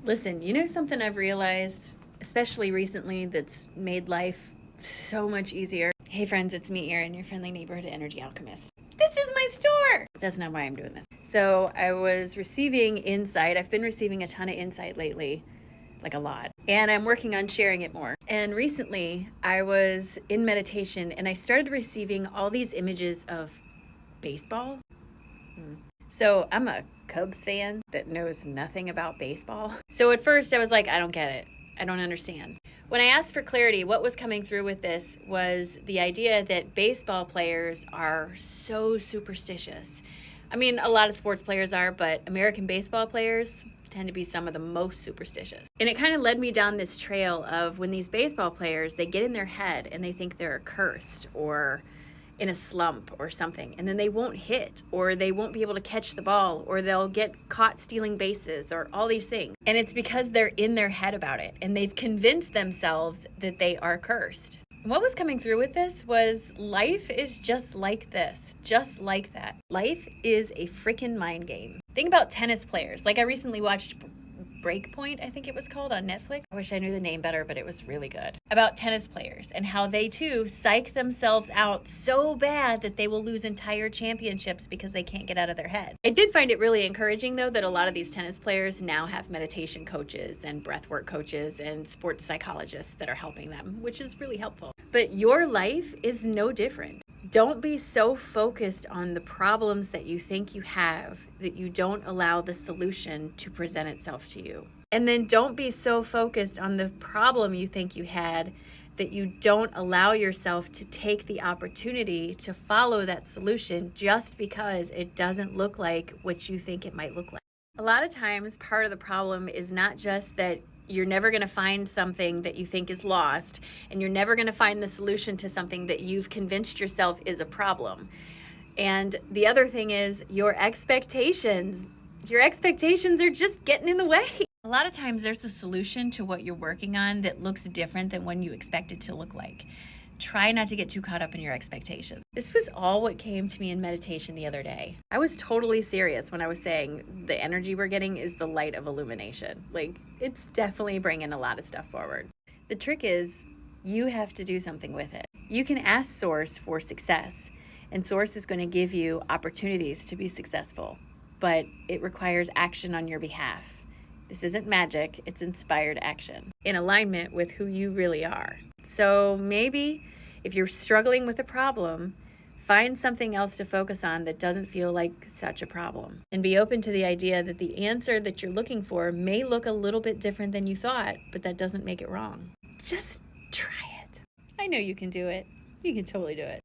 Listen, you know something I've realized, especially recently, that's made life so much easier? Hey friends, it's me, Erin, your friendly neighborhood energy alchemist. This is my store! That's not why I'm doing this. So I was receiving insight. I've been receiving a ton of insight lately, like a lot. And I'm working on sharing it more. And recently I was in meditation and I started receiving all these images of baseball. So I'm a Cubs fan that knows nothing about baseball. So at first I was like, I don't get it. I don't understand. When I asked for clarity, what was coming through with this was the idea that baseball players are so superstitious. I mean, a lot of sports players are, but American baseball players tend to be some of the most superstitious. And it kind of led me down this trail of when these baseball players, they get in their head and they think they're cursed or in a slump or something, and then they won't hit, or they won't be able to catch the ball, or they'll get caught stealing bases, or all these things. And it's because they're in their head about it, and they've convinced themselves that they are cursed. And what was coming through with this was life is just like this, just like that. Life is a freaking mind game. Think about tennis players. Like I recently watched Breakpoint, I think it was called, on Netflix. I wish I knew the name better, but it was really good. About tennis players and how they too psych themselves out so bad that they will lose entire championships because they can't get out of their head. I did find it really encouraging though that a lot of these tennis players now have meditation coaches and breathwork coaches and sports psychologists that are helping them, which is really helpful. But your life is no different. Don't be so focused on the problems that you think you have that you don't allow the solution to present itself to you. And then don't be so focused on the problem you think you had that you don't allow yourself to take the opportunity to follow that solution just because it doesn't look like what you think it might look like. A lot of times, part of the problem is not just that you're never going to find something that you think is lost, and you're never going to find the solution to something that you've convinced yourself is a problem. And the other thing is your expectations. Your expectations are just getting in the way. A lot of times there's a solution to what you're working on that looks different than when you expect it to look like. Try not to get too caught up in your expectations. This was all what came to me in meditation the other day. I was totally serious when I was saying the energy we're getting is the light of illumination. Like, it's definitely bringing a lot of stuff forward. The trick is you have to do something with it. You can ask Source for success, and Source is going to give you opportunities to be successful, but it requires action on your behalf. This isn't magic, it's inspired action in alignment with who you really are. So maybe if you're struggling with a problem, find something else to focus on that doesn't feel like such a problem. And be open to the idea that the answer that you're looking for may look a little bit different than you thought, but that doesn't make it wrong. Just try it. I know you can do it. You can totally do it.